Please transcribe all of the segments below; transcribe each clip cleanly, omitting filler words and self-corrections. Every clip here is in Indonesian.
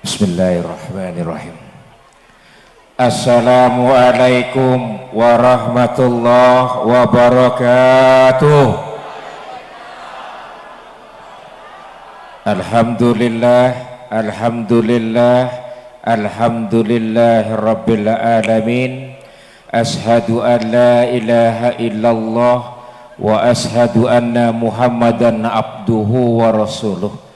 Bismillahirrahmanirrahim. Assalamualaikum warahmatullahi wabarakatuh. Alhamdulillah, alhamdulillah, alhamdulillahi rabbil alamin. Ashhadu an la ilaha illallah wa ashhadu anna Muhammadan abduhu wa rasuluh.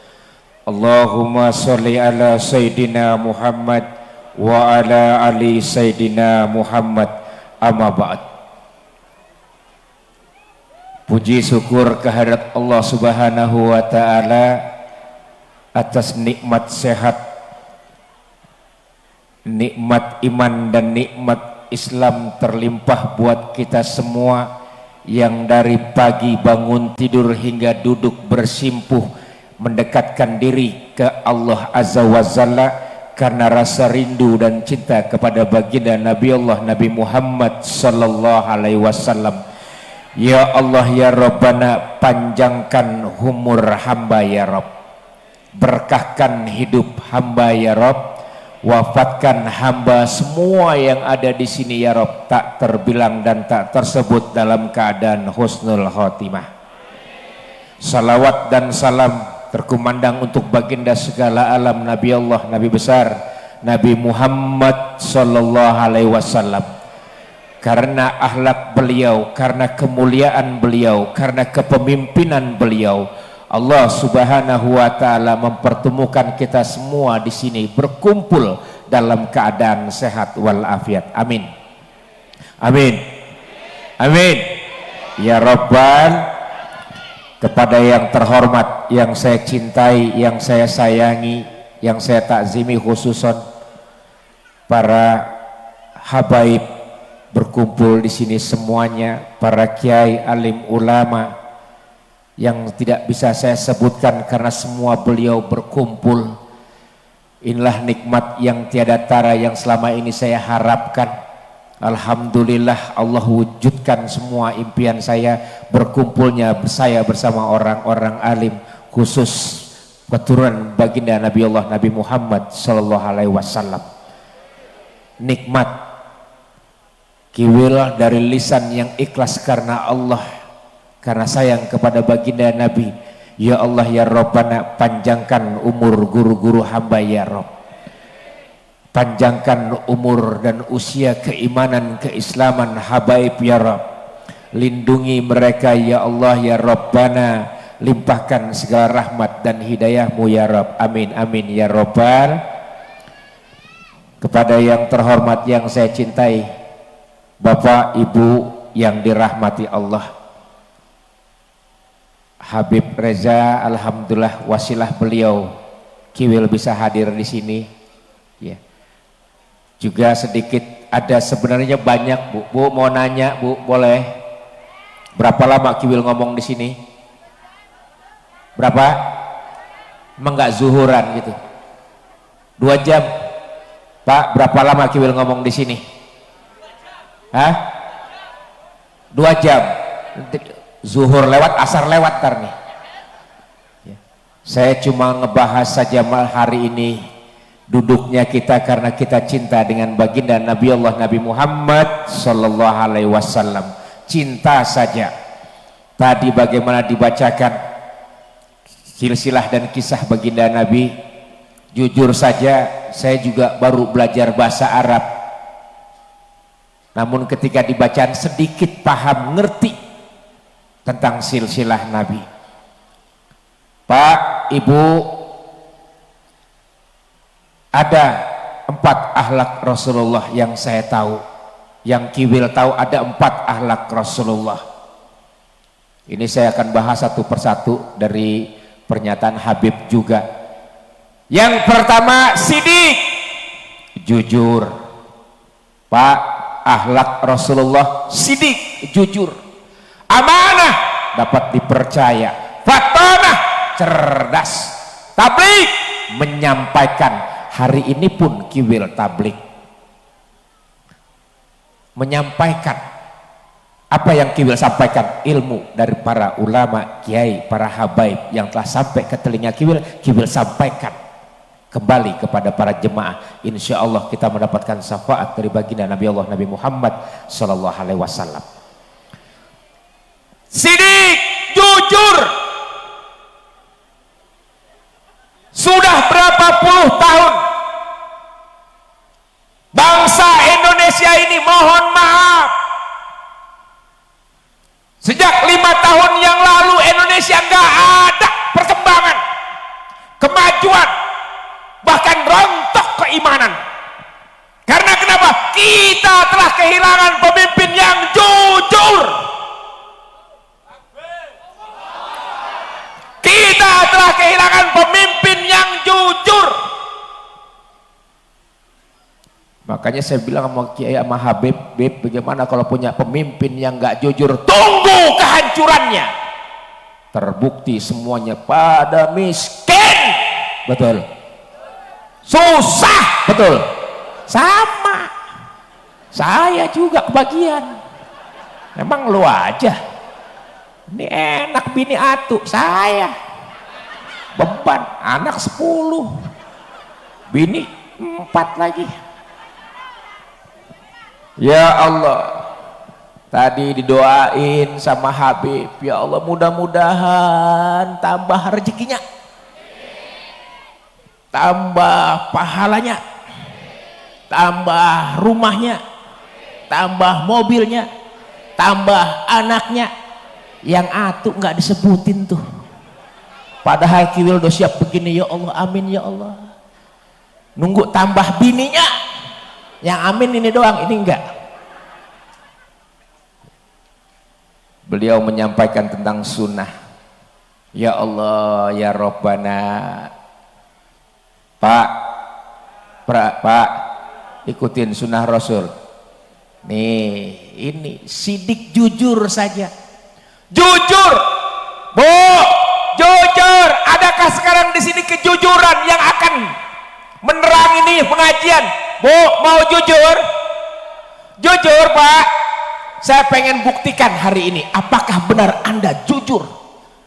Allahumma sholli ala Sayyidina Muhammad wa ala ali Sayyidina Muhammad, amma ba'd. Puji syukur kehadirat Allah Subhanahu wa ta'ala atas nikmat sehat, nikmat iman dan nikmat Islam terlimpah buat kita semua yang dari pagi bangun tidur hingga duduk bersimpuh mendekatkan diri ke Allah Azza wa Jalla karena rasa rindu dan cinta kepada baginda Nabi Allah Nabi Muhammad sallallahu alaihi wasallam. Ya Allah ya Rabbana, panjangkan umur hamba ya Rabb, berkahkan hidup hamba ya Rabb, wafatkan hamba semua yang ada di sini ya Rabb, tak terbilang dan tak tersebut dalam keadaan husnul khotimah. Salawat dan salam terkumandang untuk baginda segala alam Nabi Allah, Nabi besar Nabi Muhammad sallallahu alaihi wasallam. Karena akhlak beliau, karena kemuliaan beliau, karena kepemimpinan beliau, Allah Subhanahu wa taala mempertemukan kita semua di sini berkumpul dalam keadaan sehat walafiat. Amin. Amin. Amin. Ya Rabbal. Kepada yang terhormat, yang saya cintai, yang saya sayangi, yang saya takzimi, khususan para habaib berkumpul di sini semuanya, para kiai, alim, ulama yang tidak bisa saya sebutkan karena semua beliau berkumpul. Inilah nikmat yang tiada tara yang selama ini saya harapkan. Alhamdulillah Allah wujudkan semua impian saya, berkumpulnya saya bersama orang-orang alim, khusus keturunan baginda Nabi Allah Nabi Muhammad sallallahu alaihi wasallam. Nikmat kiwil dari lisan yang ikhlas karena Allah, karena sayang kepada baginda Nabi. Ya Allah ya Rabbana, panjangkan umur guru-guru hamba ya Rabb, panjangkan umur dan usia keimanan keislaman habaib ya Rabb, lindungi mereka ya Allah ya Rabbana, limpahkan segala rahmat dan hidayahmu ya Rabb. Amin amin ya Rabbal. Kepada yang terhormat yang saya cintai, Bapak Ibu yang dirahmati Allah, Habib Reza, alhamdulillah wasilah beliau kiwil bisa hadir di sini ya. Juga sedikit ada, sebenarnya banyak Bu. Bu mau nanya Bu, boleh? Berapa lama kiwil ngomong di sini? Berapa? Emang nggak zuhuran gitu? 2 jam. Pak, berapa lama kiwil ngomong di sini? Hah? 2 jam. Zuhur lewat, asar lewat ntar nih. Ya. Saya cuma ngebahas saja hari ini duduknya kita karena kita cinta dengan baginda Nabi Allah Nabi Muhammad sallallahu alaihi wasallam. Cinta saja. Tadi bagaimana dibacakan silsilah dan kisah baginda Nabi. Jujur saja saya juga baru belajar bahasa Arab, namun ketika dibacaan sedikit paham, ngerti tentang silsilah Nabi. Pak, Ibu, ada 4 akhlak Rasulullah yang saya tahu, yang kiwil tahu ada 4 akhlak Rasulullah. Ini saya akan bahas satu persatu dari pernyataan Habib juga. Yang pertama, sidik, jujur. Pak, akhlak Rasulullah sidik, jujur. Amanah, dapat dipercaya. Fatonah, cerdas. Tabligh, menyampaikan. Hari ini pun kiwil tabligh menyampaikan apa yang kiwil sampaikan, ilmu dari para ulama, kiai, para habaib yang telah sampai ke telinga kiwil, kiwil sampaikan. kembali kepada para jemaah. Insya Allah kita mendapatkan syafaat dari baginda Nabi Allah Nabi Muhammad Sallallahu Alaihi Wasallam. Sidik, jujur, sudah berapa puluh tahun bangsa Indonesia ini, mohon maaf, sejak 5 tahun yang lalu Indonesia nggak ada perkembangan, kemajuan, bahkan rontok keimanan. Karena kenapa? Kita telah kehilangan pemimpin yang jujur. Kita telah kehilangan pemimpin yang jujur. Makanya saya bilang sama Kiai sama Habib, bagaimana kalau punya pemimpin yang nggak jujur? Tunggu kehancurannya. Terbukti semuanya pada miskin, betul. Susah, betul. Sama. Saya juga kebagian. Emang lu aja. Ini enak bini atu, saya. Beban, anak 10. Bini 4 lagi. Ya Allah, tadi didoain sama Habib, ya Allah mudah-mudahan tambah rezekinya, tambah pahalanya, tambah rumahnya, tambah mobilnya, tambah anaknya. Yang atu nggak disebutin tuh, padahal Kiwil udah siap begini. Ya Allah, amin ya Allah. Nunggu tambah bininya, yang amin ini doang, ini enggak. Beliau menyampaikan tentang sunnah. Ya Allah, ya Rabbana. Pak, ikutin sunnah Rasul. Nih, ini sidik jujur saja. Jujur, Bu, jujur. Adakah sekarang di sini kejujuran yang akan menerangi nih pengajian? Bu, mau jujur? Jujur, Pak. Saya pengen buktikan hari ini apakah benar Anda jujur.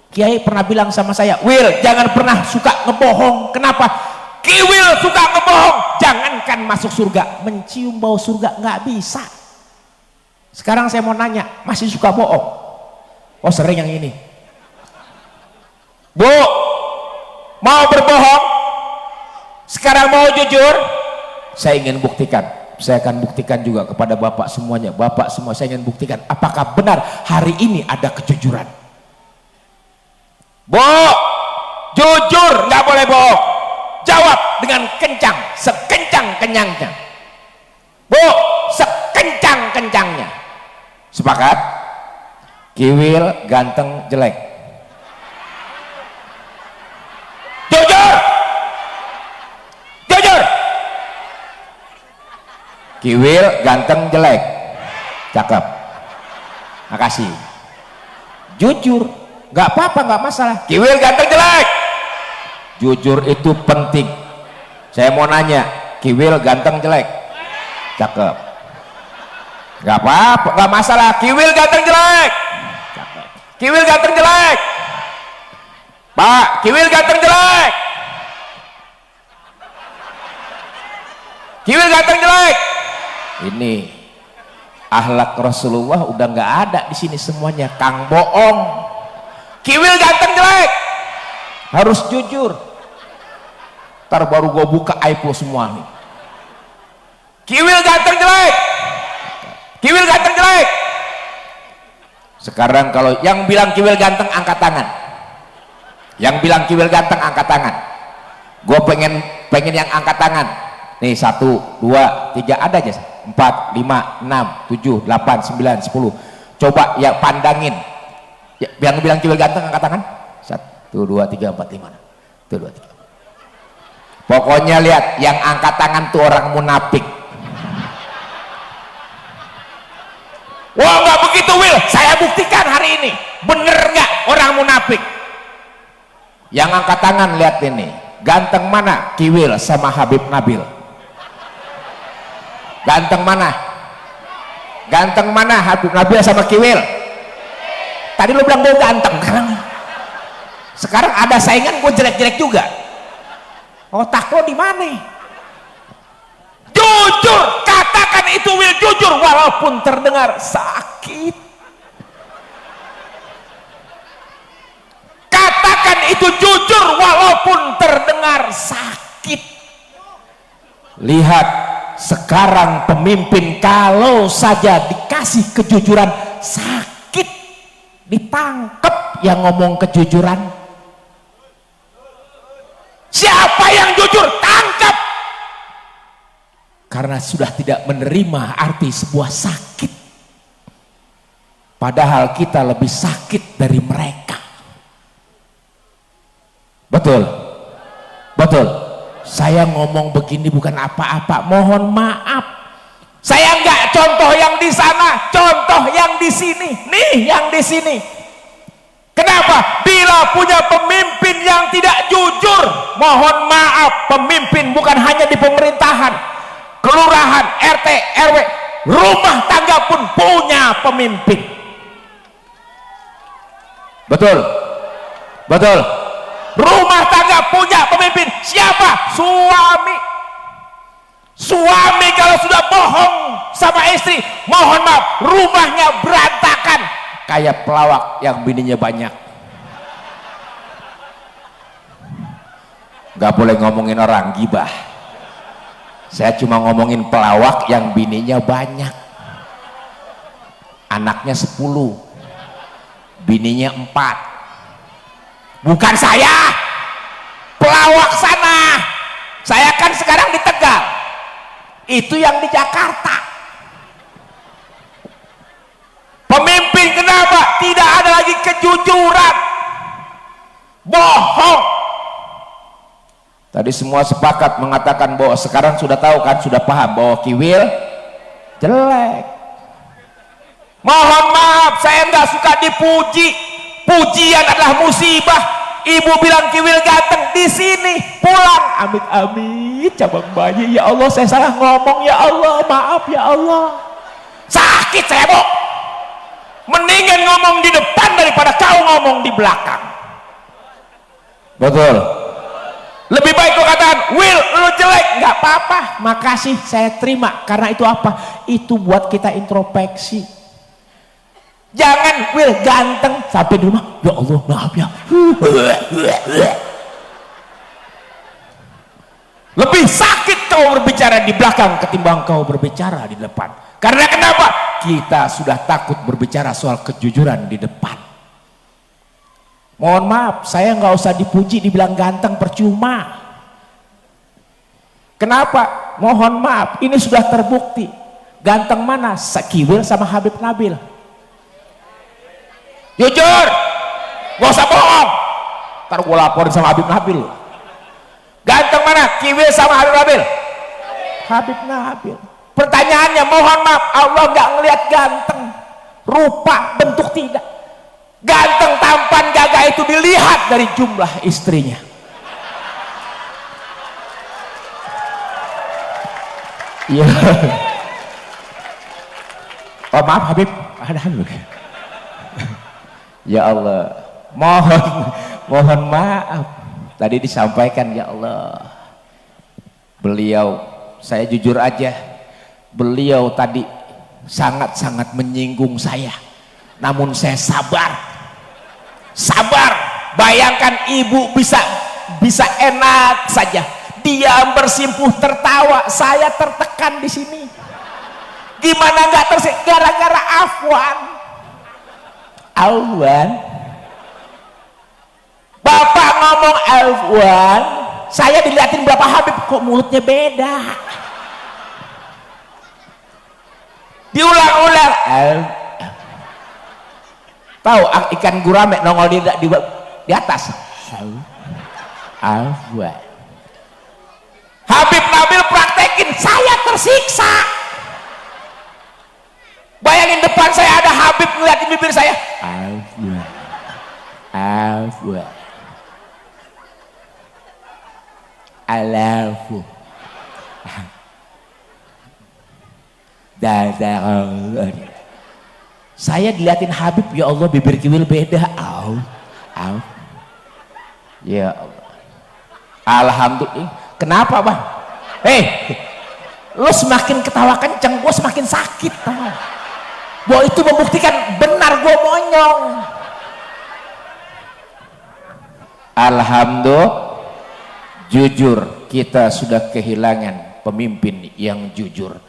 Kiai pernah bilang sama saya, Wil, jangan pernah suka ngebohong. Kenapa? Ki Wil suka ngebohong, jangankan masuk surga, mencium bau surga nggak bisa. Sekarang saya mau nanya, masih suka bohong? Oh, sering yang ini. Bu, mau berbohong? Sekarang mau jujur? Saya ingin buktikan. Saya akan buktikan juga kepada Bapak semuanya. Bapak semua, saya ingin buktikan apakah benar hari ini ada kejujuran. Bu, jujur, nggak boleh bohong. Jawab dengan kencang, sekencang-kencangnya. Bu, sekencang-kencangnya. Sepakat? Kiwil ganteng jelek. Jujur. Jujur. Kiwil ganteng jelek. Cakep. Makasih. Jujur, nggak apa-apa, nggak masalah. Kiwil ganteng jelek. Jujur itu penting. Saya mau nanya, Kiwil ganteng jelek. Cakep. Nggak apa-apa, nggak masalah. Kiwil ganteng jelek. Kiwil ganteng jelek. Pak, Kiwil ganteng jelek. Kiwil ganteng jelek. Ini akhlak Rasulullah udah nggak ada di sini semuanya. Kang bohong. Kiwil ganteng jelek. Harus jujur. Ntar baru gue buka aib lo semua nih. Kiwil ganteng jelek. Kiwil ganteng jelek. Sekarang kalau yang bilang Kiwil ganteng angkat tangan. Yang bilang Kiwil ganteng angkat tangan. Gue pengen yang angkat tangan. Nih 1, 2, 3 ada aja. 4, 5, 6, 7, 8, 9, 10. Coba ya pandangin. Yang bilang Kiwil ganteng angkat tangan. 1, 2, 3, 4, 5. 1, 2, 3. Pokoknya lihat yang angkat tangan tuh orang munafik. Wah, nggak begitu, Wil. Saya buktikan hari ini. Bener nggak orang munafik? Yang angkat tangan lihat ini. Ganteng mana? Kiwil sama Habib Nabil. Ganteng mana? Ganteng mana? Habib Nabil sama Kiwil. Tadi lu bilang gue ganteng. Sekarang ada saingan gue jelek-jelek juga. Otak lo di mana? Jujur, katakan itu Will, jujur walaupun terdengar sakit. Katakan itu jujur walaupun terdengar sakit. Lihat sekarang pemimpin kalau saja dikasih kejujuran sakit, ditangkap yang ngomong kejujuran. Siapa yang jujur tangkap, karena sudah tidak menerima arti sebuah sakit, padahal kita lebih sakit dari mereka. Betul, betul. Saya ngomong begini bukan apa-apa, mohon maaf. Saya enggak contoh yang di sana, contoh yang di sini. Nih yang di sini. Kenapa? Bila punya pemimpin yang tidak jujur, mohon maaf, pemimpin bukan hanya di pemerintahan, kelurahan, RT, RW, rumah tangga pun punya pemimpin. Betul, betul. Rumah tangga punya pemimpin. Siapa? Suami. Suami kalau sudah bohong sama istri, mohon maaf, rumahnya berantakan kayak pelawak yang bininya banyak. Gak boleh ngomongin orang gibah. Saya cuma ngomongin pelawak yang bininya banyak. Anaknya 10, bininya 4. Bukan saya, pelawak sana. Saya kan sekarang di Tegal, itu yang di Jakarta. Pemimpin kenapa? Tidak ada lagi kejujuran, bohong. Tadi semua sepakat mengatakan bahwa sekarang sudah tahu kan, sudah paham bahwa Kiwil jelek. Mohon maaf, saya nggak suka dipuji. Pujian adalah musibah. Ibu bilang Kiwil ganteng, di sini pulang amit-amit cabang bayi. Ya Allah, saya salah ngomong, ya Allah, maaf ya Allah. Sakit saya, Bu. Mendingan ngomong di depan daripada kau ngomong di belakang. Betul. Lebih baik kau katakan, Will, lu jelek, nggak apa-apa, makasih, saya terima. Karena itu apa? Itu buat kita introspeksi. Jangan Will ganteng sampai di rumah, ya Allah maaf ya. Lebih sakit kau berbicara di belakang ketimbang kau berbicara di depan. Karena kenapa? Kita sudah takut berbicara soal kejujuran di depan. Mohon maaf, saya nggak usah dipuji, dibilang ganteng percuma. Kenapa? Mohon maaf, ini sudah terbukti. Ganteng mana? Kiwil sama Habib Nabil. Jujur, gak usah bohong. Ntar gue laporin sama Habib Nabil. Ganteng mana? Kiwil sama Habib Nabil? Habib Nabil. Pertanyaannya, mohon maaf, Allah gak ngelihat ganteng, rupa, bentuk tidak. Ganteng, tampan, gagah itu dilihat dari jumlah istrinya. Iya. Oh maaf Habib, ada Habib. Ya Allah, mohon maaf. Tadi disampaikan, ya Allah, beliau, saya jujur aja, beliau tadi sangat-sangat menyinggung saya. Namun saya sabar. Bayangkan ibu bisa enak saja, diam bersimpuh tertawa, saya tertekan di sini. Gimana nggak tersiksa? Gara-gara Afwan. Bapak ngomong Afwan, saya dilihatin Bapak Habib, kok mulutnya beda. Diulang-ulang. Tahu ikan gurame nongol di atas. Afwan. Habib Nabil praktekin, saya tersiksa. Bayangin depan saya ada Habib ngeliatin bibir saya. Afwan. Alafu. Saya diliatin Habib, ya Allah bibir Kiwil beda. Ya Allah. Alhamdulillah. Kenapa bang? Lo semakin ketawa kenceng, gue semakin sakit tau. Bahwa itu membuktikan benar gue monyong. Alhamdulillah, jujur kita sudah kehilangan pemimpin yang jujur.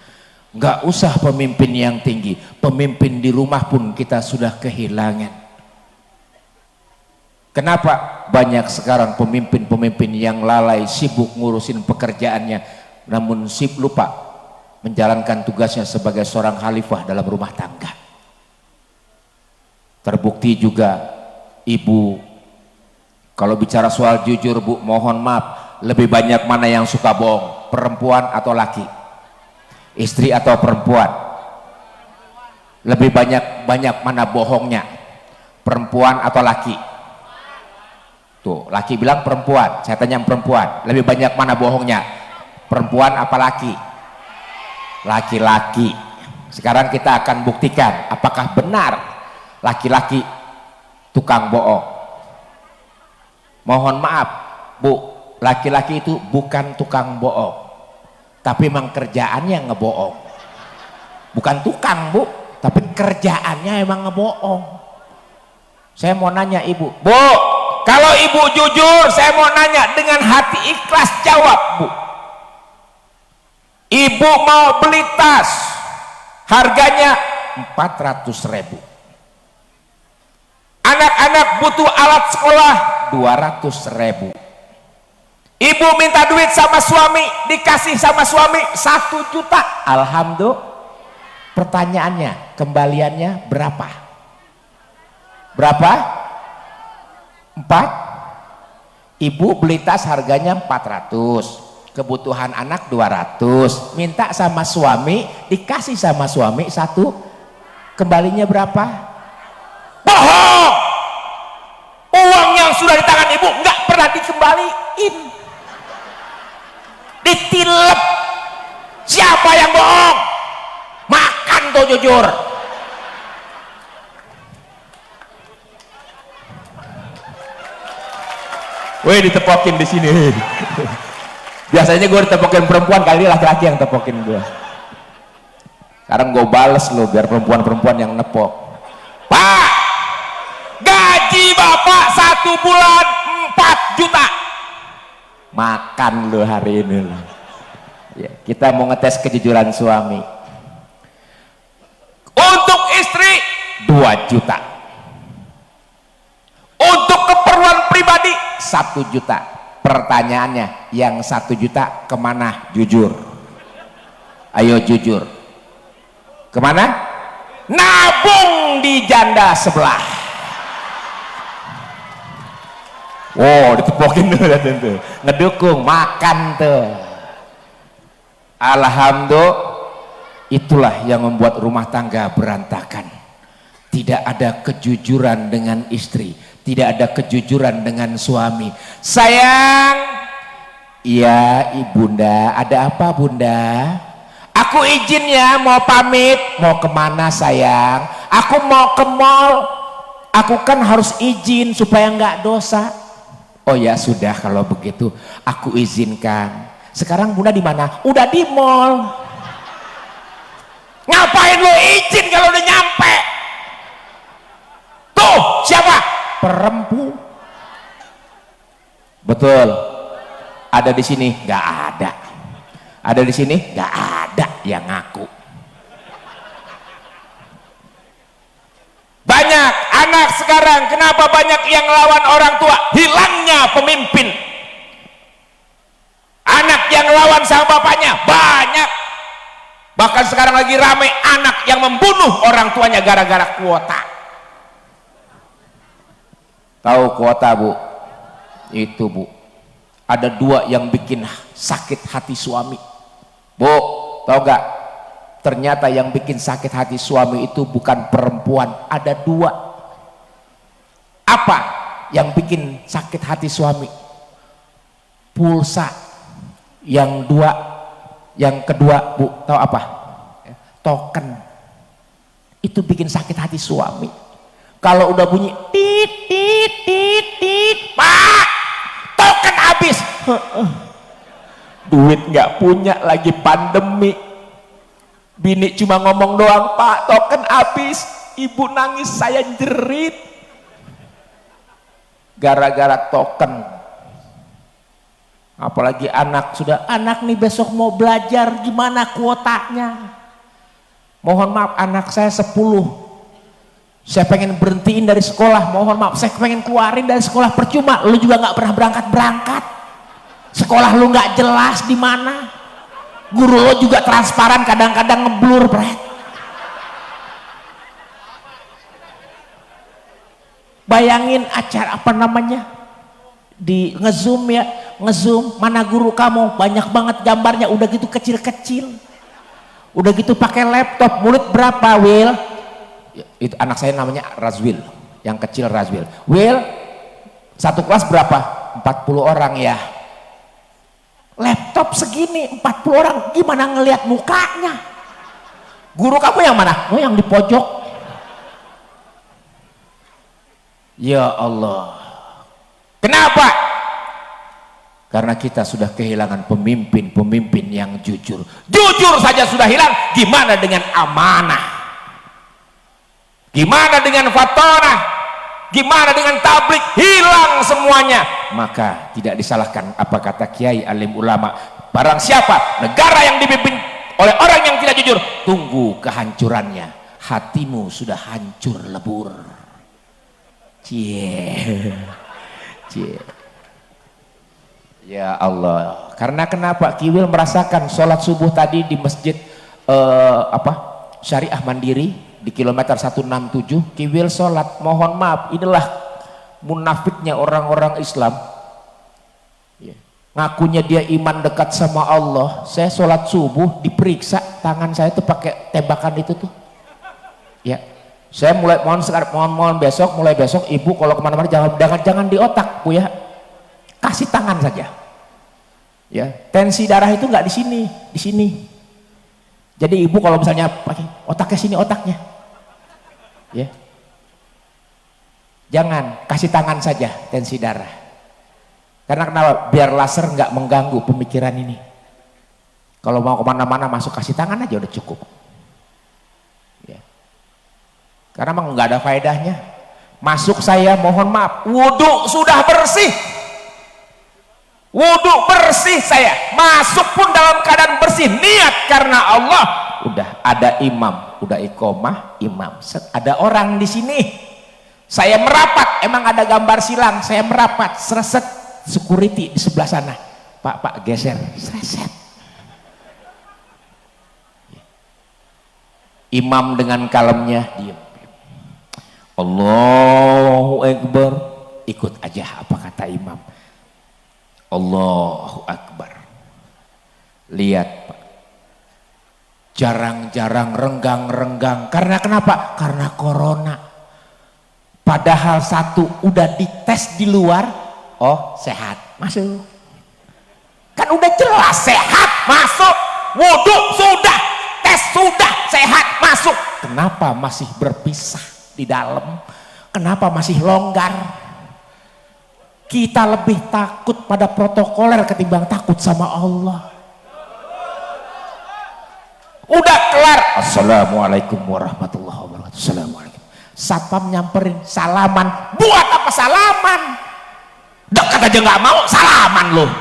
Nggak usah pemimpin yang tinggi, pemimpin di rumah pun kita sudah kehilangan. Kenapa banyak sekarang pemimpin-pemimpin yang lalai, sibuk ngurusin pekerjaannya, namun lupa menjalankan tugasnya sebagai seorang khalifah dalam rumah tangga. Terbukti juga ibu, kalau bicara soal jujur bu, mohon maaf, lebih banyak mana yang suka bohong, perempuan atau laki? Istri atau perempuan? Lebih banyak mana bohongnya, perempuan atau laki? Tuh, laki bilang perempuan, saya tanya perempuan, lebih banyak mana bohongnya, perempuan apa laki? Laki-laki. Sekarang kita akan buktikan apakah benar laki-laki tukang bohong. Mohon maaf bu, laki-laki itu bukan tukang bohong, tapi memang kerjaannya ngebohong. Bukan tukang bu, tapi kerjaannya emang ngebohong. Saya mau nanya ibu, bu, kalau ibu jujur, saya mau nanya dengan hati ikhlas jawab bu. Ibu mau beli tas, harganya 400.000. Anak-anak butuh alat sekolah 200.000. Ibu minta duit sama suami, dikasih sama suami 1 juta. Alhamdulillah. Pertanyaannya, kembaliannya berapa? Berapa? 4. Ibu beli tas harganya 400, kebutuhan anak 200, minta sama suami, dikasih sama suami 1, kembalinya berapa? Bohong. Uang yang sudah di tangan ibu nggak pernah dikembaliin, ditilep. Siapa yang bohong? Makan tuh jujur. Weh, ditepokin di sini. Biasanya gue ditepokin perempuan, kali ini laki-laki yang tepokin gue. Sekarang gue bales lo biar perempuan-perempuan yang nepok. Pak, gaji bapak 1 bulan 4 juta. Makan lo hari ini lo. Ya, kita mau ngetes kejujuran suami. Untuk istri 2 juta. Untuk keperluan pribadi 1 juta. Pertanyaannya, yang 1 juta kemana? Jujur. Ayo jujur. Kemana? Nabung di janda sebelah. Wow, ditepokin tuh, ngedukung, makan tuh. Alhamdulillah, itulah yang membuat rumah tangga berantakan. Tidak ada kejujuran dengan istri, tidak ada kejujuran dengan suami. Sayang, iya ibunda, ada apa bunda? Aku izin ya, mau pamit. Mau kemana sayang? Aku mau ke mall. Aku kan harus izin supaya nggak dosa. Oh ya sudah, kalau begitu aku izinkan. Sekarang bunda di mana? Udah di mall. Ngapain lo izin kalau udah nyampe? Tuh siapa? Perempuan. Betul. Ada di sini? Nggak ada. Ada di sini? Nggak ada yang ngaku. Banyak anak sekarang, kenapa banyak yang lawan orang tua? Hilangnya pemimpin. Anak yang lawan sama bapaknya banyak. Bahkan sekarang lagi rame anak yang membunuh orang tuanya gara-gara kuota. Tahu kuota bu? Itu bu, ada 2 yang bikin sakit hati suami. Bu, tahu gak? Ternyata yang bikin sakit hati suami itu bukan perempuan, ada 2. Apa yang bikin sakit hati suami? Pulsa. Yang 2, yang kedua bu, tahu apa? Token. Itu bikin sakit hati suami. Kalau udah bunyi tit tit tit tit, pak, token habis. duit nggak punya, lagi pandemi. Bini cuma ngomong doang, Pak token habis. Ibu nangis, saya jerit gara-gara token. Apalagi anak, sudah anak nih besok mau belajar, gimana kuotanya? Mohon maaf, anak saya 10, saya pengen berhentiin dari sekolah, mohon maaf, saya pengen keluarin dari sekolah, percuma, lu juga nggak pernah berangkat, sekolah lu nggak jelas di mana, guru lo juga transparan, kadang-kadang ngeblur, bret. Bayangin acara apa namanya di ngezoom ya, ngezoom mana guru kamu, banyak banget gambarnya, udah gitu kecil-kecil, udah gitu pakai laptop, murid berapa Will? Itu anak saya namanya Razwil, yang kecil Razwil. Will, satu kelas berapa? 40 orang ya. Laptop segini 40 orang, gimana ngelihat mukanya? Guru kamu yang mana? Oh, yang di pojok. Ya Allah, kenapa? Karena kita sudah kehilangan pemimpin yang jujur. Jujur saja sudah hilang, gimana dengan amanah? Gimana dengan fatonah? Gimana dengan tablik? Hilang semuanya. Maka tidak disalahkan apa kata kiai alim ulama, barang siapa negara yang dipimpin oleh orang yang tidak jujur, tunggu kehancurannya. Hatimu sudah hancur lebur. Cie. Ya Allah, karena kenapa Kiwil merasakan sholat subuh tadi di masjid Syariah Mandiri di kilometer 167, Kiwil sholat, mohon maaf, inilah munafiknya orang-orang Islam ya. Ngakunya dia iman dekat sama Allah. Saya sholat subuh diperiksa tangan saya tuh pakai tembakan itu tuh ya. Saya mulai mohon mulai besok ibu kalau kemana-mana jangan di otak Bu ya, kasih tangan saja ya. Tensi darah itu nggak di sini. Jadi ibu kalau misalnya pakai otaknya sini, otaknya ya, jangan, kasih tangan saja tensi darah. Karena kenapa? Biar laser nggak mengganggu pemikiran ini. Kalau mau kemana-mana masuk kasih tangan aja udah cukup. Karena memang nggak ada faedahnya. Masuk saya mohon maaf, wudhu sudah bersih, wudhu bersih saya, masuk pun dalam keadaan bersih, niat karena Allah. Udah ada imam, udah iqomah, imam, ada orang di sini, saya merapat, emang ada gambar silang, saya merapat, sereset, security di sebelah sana, pak geser, sereset. Imam dengan kalemnya diam. Allahu Akbar, ikut aja apa kata imam. Allahu Akbar. Lihat Pak, jarang-jarang renggang. Karena kenapa? Karena corona. Padahal satu udah dites di luar, oh sehat, masuk. Kan udah jelas sehat, masuk. Wudhu sudah, tes sudah, sehat, masuk. Kenapa masih berpisah di dalam? Kenapa masih longgar? Kita lebih takut pada protokoler ketimbang takut sama Allah. Udah kelar, assalamualaikum warahmatullahi wabarakatuh, assalamualaikum. Satpam nyamperin, salaman. Buat apa salaman? Dekat aja nggak mau, salaman loh.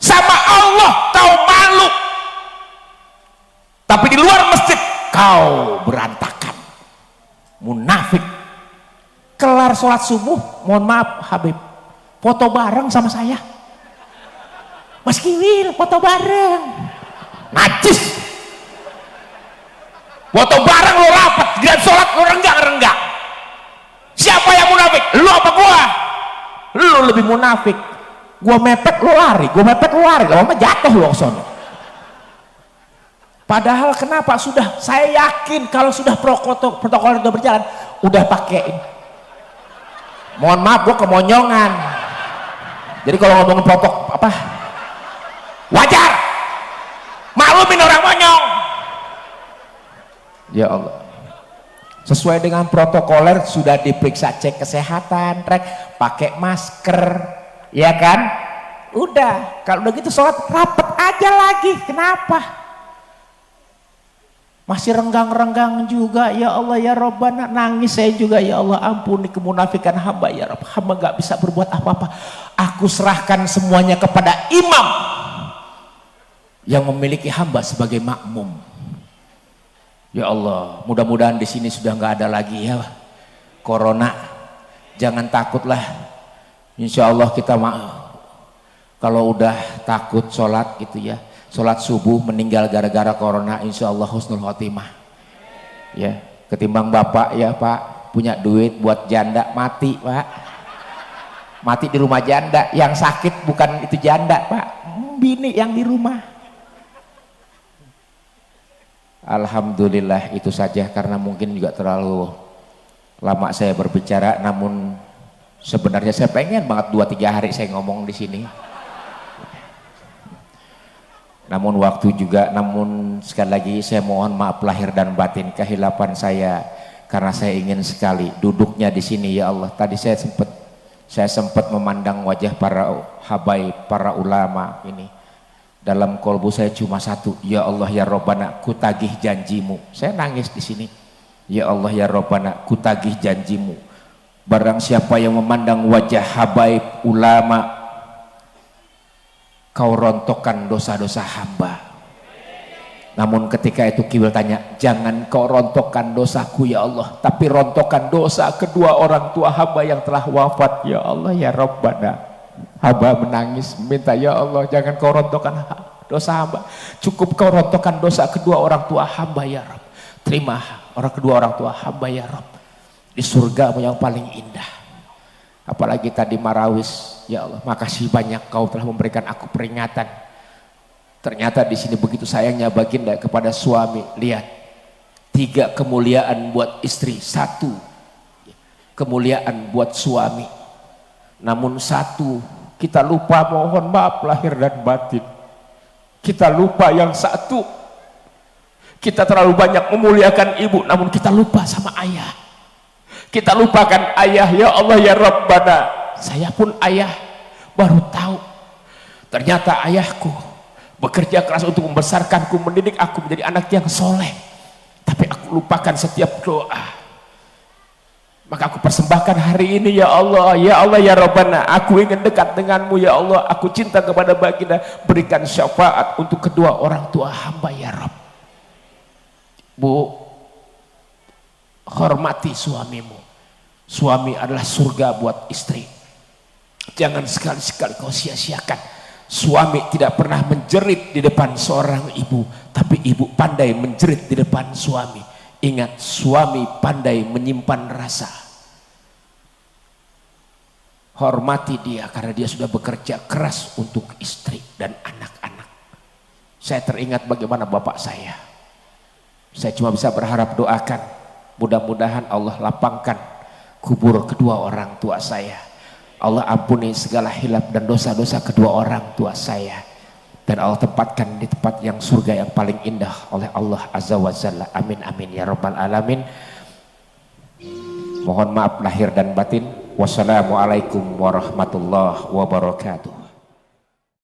Sama Allah kau malu, tapi di luar masjid kau berantakan. Munafik. Kelar sholat subuh, mohon maaf Habib, foto bareng sama saya, Mas Kiwil, foto bareng, najis. Foto bareng lo rapat, dan sholat lo renggang. Siapa yang munafik? Lu apa gua? Lu lebih munafik. Gua mepet lo lari, lama jatuh lo sono. Padahal kenapa? Sudah, saya yakin kalau sudah protokol itu berjalan, udah pakai ini. Mohon maaf, gue kemonyongan. Jadi kalau ngomongin protokol apa, wajar. Maklumin orang monyong. Ya Allah. Sesuai dengan protokoler sudah diperiksa, cek kesehatan, pakai masker, ya kan? Udah, kalau udah gitu sholat rapet aja lagi. Kenapa? Masih renggang-renggang juga, ya Allah ya Rabbana, nangis saya juga, ya Allah ampuni kemunafikan hamba ya Rabb, hamba gak bisa berbuat apa-apa. Aku serahkan semuanya kepada imam yang memiliki hamba sebagai makmum. Ya Allah, mudah-mudahan di sini sudah nggak ada lagi ya corona. Jangan takutlah, insya Allah kita kalau udah takut sholat gitu ya, sholat subuh meninggal gara-gara corona, insya Allah husnul khotimah ya. Ketimbang bapak ya pak punya duit buat janda mati pak, mati di rumah janda. Yang sakit bukan itu janda pak, bini yang di rumah. Alhamdulillah itu saja, karena mungkin juga terlalu lama saya berbicara, namun sebenarnya saya pengen banget 2-3 hari saya ngomong di sini. Namun waktu juga, namun sekali lagi saya mohon maaf lahir dan batin kehilapan saya, karena saya ingin sekali duduknya di sini ya Allah. Tadi saya sempat memandang wajah para habaib, para ulama ini. Dalam kolbu saya cuma satu, ya Allah ya Rabbana, ku tagih janjimu. Saya nangis di sini. Ya Allah ya Rabbana, ku tagih janjimu. Barang siapa yang memandang wajah habaib ulama, kau rontokkan dosa-dosa hamba. Namun ketika itu Kibil tanya, jangan kau rontokkan dosaku ya Allah, tapi rontokkan dosa kedua orang tua hamba yang telah wafat. Ya Allah ya Rabbana, hamba menangis minta, ya Allah jangan kau rontokkan dosa hamba, cukup kau rontokkan dosa kedua orang tua hamba ya Rabb. Terima kedua orang tua hamba ya Rabb di surgamu yang paling indah. Apalagi tadi Marawis, ya Allah makasih banyak kau telah memberikan aku peringatan. Ternyata di sini begitu sayangnya baginda kepada suami. Lihat, 3 kemuliaan buat istri, 1 kemuliaan buat suami. Namun 1 kita lupa, mohon maaf lahir dan batin, kita lupa yang 1. Kita terlalu banyak memuliakan ibu, namun kita lupa sama ayah. Kita lupakan ayah. Ya Allah ya Rabbana, saya pun ayah baru tahu ternyata ayahku bekerja keras untuk membesarkanku, mendidik aku menjadi anak yang soleh, tapi aku lupakan setiap doa. Maka aku persembahkan hari ini ya Allah ya Rabbana, aku ingin dekat denganmu ya Allah, aku cinta kepada baginda, berikan syafaat untuk kedua orang tua hamba ya Rabb. Bu, hormati suamimu. Suami adalah surga buat istri. Jangan sekali-sekali kau sia-siakan. Suami tidak pernah menjerit di depan seorang ibu, tapi ibu pandai menjerit di depan suami. Ingat, suami pandai menyimpan rasa. Hormati dia karena dia sudah bekerja keras untuk istri dan anak-anak. Saya teringat bagaimana bapak saya. Saya cuma bisa berharap doakan, mudah-mudahan Allah lapangkan kubur kedua orang tua saya. Allah ampuni segala hilaf dan dosa-dosa kedua orang tua saya, dan Allah tempatkan di tempat yang surga yang paling indah oleh Allah Azza wa Jalla. Amin amin ya rabbal alamin. Mohon maaf lahir dan batin. Wassalamualaikum warahmatullahi wabarakatuh.